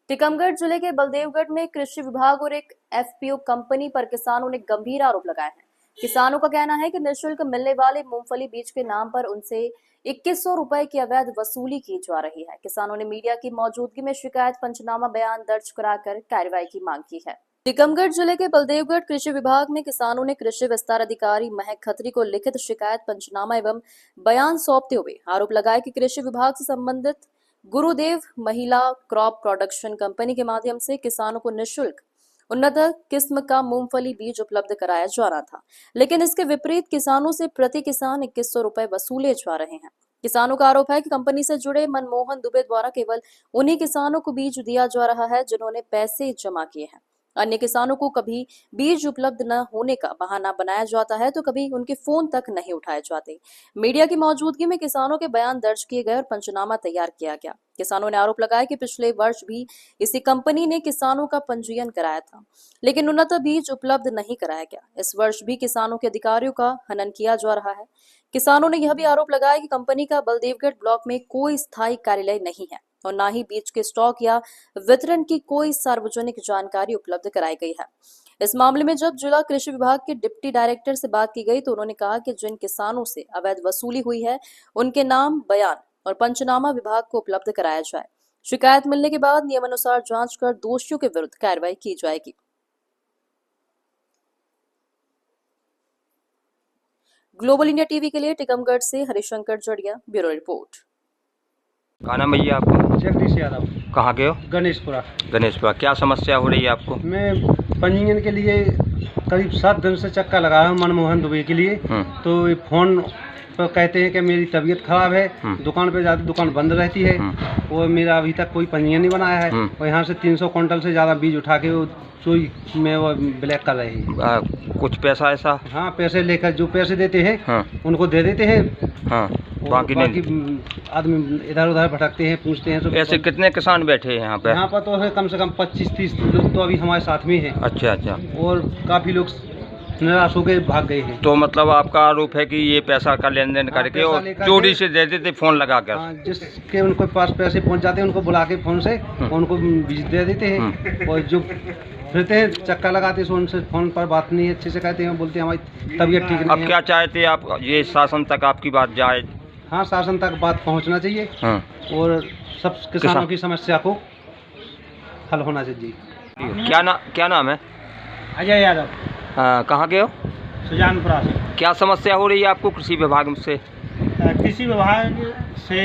टीकमगढ़ जिले के बलदेवगढ़ में कृषि विभाग और एक एफपीओ कंपनी पर किसानों ने गंभीर आरोप लगाए हैं। किसानों का कहना है कि निःशुल्क मिलने वाले मूंगफली बीज के नाम पर उनसे 2100 रुपए की अवैध वसूली की जा रही है। किसानों ने मीडिया की मौजूदगी में शिकायत पंचनामा बयान दर्ज कराकर कार्रवाई की मांग की है। टीकमगढ़ जिले के बलदेवगढ़ कृषि विभाग में किसानों ने कृषि विस्तार अधिकारी महक खत्री को लिखित शिकायत पंचनामा एवं बयान सौंपते हुए आरोप लगाया कि कृषि विभाग से संबंधित गुरुदेव महिला क्रॉप प्रोडक्शन कंपनी के माध्यम से किसानों को निःशुल्क उन्नत किस्म का मूंगफली बीज उपलब्ध कराया जा रहा था, लेकिन इसके विपरीत किसानों से प्रति किसान 2100 रुपए वसूले जा रहे हैं। किसानों का आरोप है कि कंपनी से जुड़े मनमोहन दुबे द्वारा केवल उन्हीं किसानों को बीज दिया जा रहा है जिन्होंने पैसे जमा किए हैं। अन्य किसानों को कभी बीज उपलब्ध न होने का बहाना बनाया जाता है तो कभी उनके फोन तक नहीं उठाए जाते। मीडिया की मौजूदगी में किसानों के बयान दर्ज किए गए और पंचनामा तैयार किया गया। किसानों ने आरोप लगाया कि पिछले वर्ष भी इसी कंपनी ने किसानों का पंजीयन कराया था, लेकिन उन्नत बीज उपलब्ध नहीं कराया गया। इस वर्ष भी किसानों के अधिकारियों का हनन किया जा रहा है। किसानों ने यह भी आरोप लगाया कि कंपनी का बलदेवगढ़ ब्लॉक में कोई स्थायी कार्यालय नहीं है और न ही बीज के स्टॉक या वितरण की कोई सार्वजनिक जानकारी उपलब्ध कराई गई है। इस मामले में जब जिला कृषि विभाग के डिप्टी डायरेक्टर से बात की गई तो उन्होंने कहा कि जिन किसानों से अवैध वसूली हुई है उनके नाम, बयान और पंचनामा विभाग को उपलब्ध कराया जाए। शिकायत मिलने के बाद नियमानुसार जांच कर दोषियों के विरुद्ध कार्रवाई की जाएगी। ग्लोबल इंडिया टीवी के लिए टीकमगढ़ से हरिशंकर जड़िया, ब्यूरो रिपोर्ट। कहाँ नाम भैया आपका? जगदीश यादव। कहाँ के हो? गणेशपुरा। गणेशपुरा। क्या समस्या हो रही है आपको? मैं पंजीयन के लिए करीब 7 दिन से चक्का लगा रहा हूँ मनमोहन दुबे के लिए। तो ये फोन पर कहते हैं कि मेरी तबीयत खराब है, दुकान पे जाती, दुकान बंद रहती है और मेरा अभी तक कोई पंजीयन नहीं बनाया है और यहाँ से 300 क्विंटल से ज़्यादा बीज उठा के वो चोरी में वो ब्लैक कर रहे हैं। कुछ पैसा ऐसा? हाँ, पैसे लेकर जो पैसे देते हैं उनको दे देते हैं। हाँ, बाकी आदमी इधर उधर भटकते हैं, पूछते हैं। तो ऐसे कितने किसान बैठे हैं यहाँ पे? यहाँ पर तो है कम से कम 25-30 लोग तो अभी हमारे साथ में हैं। अच्छा अच्छा। और काफ़ी लोग निराश होकर भाग गए हैं। तो मतलब आपका आरोप है कि ये पैसा का लेन देन करके और चोरी से दे देते फोन लगा कर? जिसके उनके पास पैसे पहुँच जाते हैं उनको बुला के फोन से उनको बीज दे देते हैं और जो फिरते हैं चक्का लगाते हैं उनसे फोन पर बात नहीं अच्छे से कहते हैं, बोलते हैं हमारी तबीयत ठीक नहीं है। अब क्या चाहते आप? ये शासन तक आपकी बात जाए? हाँ, शासन तक बात पहुँचना चाहिए और सब किसानों की समस्या को हल होना चाहिए। क्या नाम है? अजय यादव। कहाँ के हो? सुजानपुरा से। क्या समस्या हो रही है आपको कृषि विभाग से? कृषि विभाग से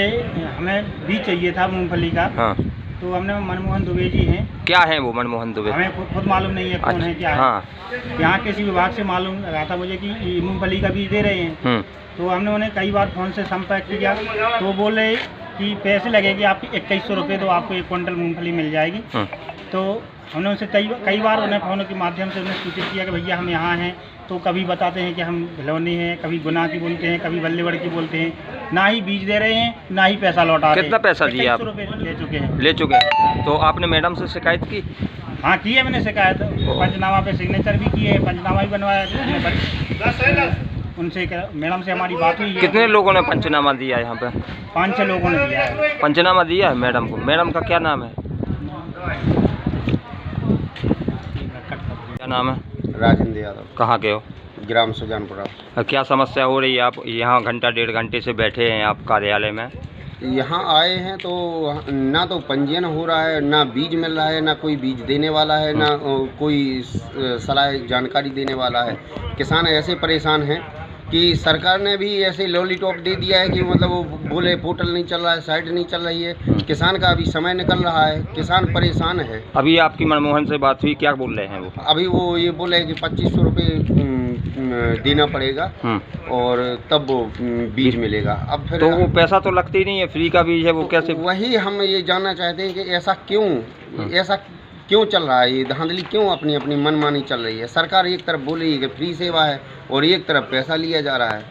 हमें बीज चाहिए था मूंगफली का। हाँ। तो हमने मनमोहन दुबे जी हैं। क्या है वो मनमोहन दुबे? हमें खुद मालूम नहीं है कौन है क्या है। हाँ। यहाँ कृषि विभाग से मालूम लगा था मुझे कि मूंगफली का बीज दे रहे हैं। तो हमने उन्हें कई बार फोन से संपर्क किया तो बोले कि पैसे लगेंगे आपके 2100 रुपये, तो आपको 1 क्विंटल मूंगफली मिल जाएगी। तो हमने उनसे कई बार उन्हें फ़ोन के माध्यम से उन्हें सूचित किया कि भैया हम यहाँ हैं, तो कभी बताते हैं कि हम भिलौनी हैं, कभी गुना की बोलते हैं, कभी बल्लेवड़ की बोलते हैं। ना ही बीज दे रहे हैं, ना ही पैसा लौटा रहे हैं। कितना पैसा दिया आप? 2100 रुपये ले चुके हैं। ले चुके हैं। तो आपने मैडम से शिकायत की? हाँ, की है मैंने शिकायत। पंचनामा पे सिग्नेचर भी किए हैं, पंचनामा भी बनवाया। उनसे मैडम से हमारी बात हुई है। कितने लोगों ने पंचनामा दिया यहाँ पे? 5-6 लोगों ने दिया है। पंचनामा दिया है मैडम को? मैडम का क्या नाम है? क्या नाम है? राजेंद्र यादव। कहाँ के हो? ग्राम सुजानपुरा। क्या समस्या हो रही है? आप यहाँ घंटा 1.5 घंटे से बैठे हैं आप कार्यालय में? यहाँ आए हैं तो ना तो पंजीयन हो रहा है, ना बीज मिल रहा है, ना कोई बीज देने वाला है, ना कोई सलाह जानकारी देने वाला है। किसान ऐसे परेशान हैं कि सरकार ने भी ऐसे लॉलीपॉप दे दिया है कि मतलब वो बोले पोर्टल नहीं चल रहा है, साइट नहीं चल रही है। किसान का अभी समय निकल रहा है, किसान परेशान है। अभी आपकी मनमोहन से बात हुई, क्या बोल रहे हैं वो? अभी वो ये बोले कि 2500 रुपये देना पड़ेगा और तब वो बीज मिलेगा। अब फिर तो वो पैसा तो लगती नहीं है, फ्री का बीज है वो, कैसे? वही हम ये जानना चाहते हैं कि ऐसा क्यों चल रहा है, ये धांधली क्यों अपनी अपनी मनमानी चल रही है। सरकार एक तरफ बोल रही है कि फ्री सेवा है और एक तरफ पैसा लिया जा रहा है।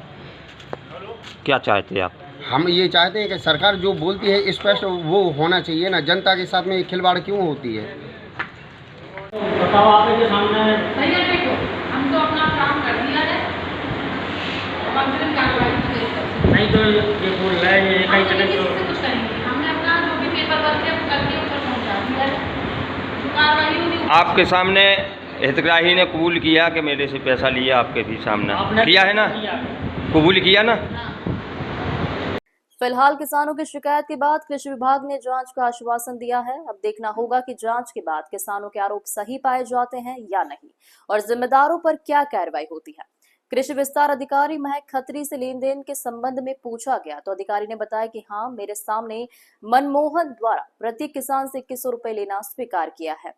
क्या चाहते हैं आप? हम ये चाहते हैं कि सरकार जो बोलती है स्पष्ट वो होना चाहिए ना, जनता के साथ में खिलवाड़ क्यों होती है। बताओ आपके सामने। भैया देखो, हम तो अपना काम कर दिया है, नहीं तो ये बोल रहा है ये कहीं कुछ करेंगे। हमने अपना जो भी पेपर वर्क है करके ऊपर पहुँचा दिया है। आपके सामने हितग्राही ने कबूल किया कि मेरे से पैसा लिया, आपके भी सामने किया है ना, कबूल किया ना। फिलहाल किसानों की शिकायत के बाद कृषि विभाग ने जांच का आश्वासन दिया है। अब देखना होगा कि जांच के बाद किसानों के आरोप सही पाए जाते हैं या नहीं और जिम्मेदारों पर क्या कार्रवाई होती है। कृषि विस्तार अधिकारी महक खत्री से लेन देन के संबंध में पूछा गया तो अधिकारी ने बताया कि हाँ, मेरे सामने मनमोहन द्वारा प्रति किसान से 2100 रुपए लेना स्वीकार किया है।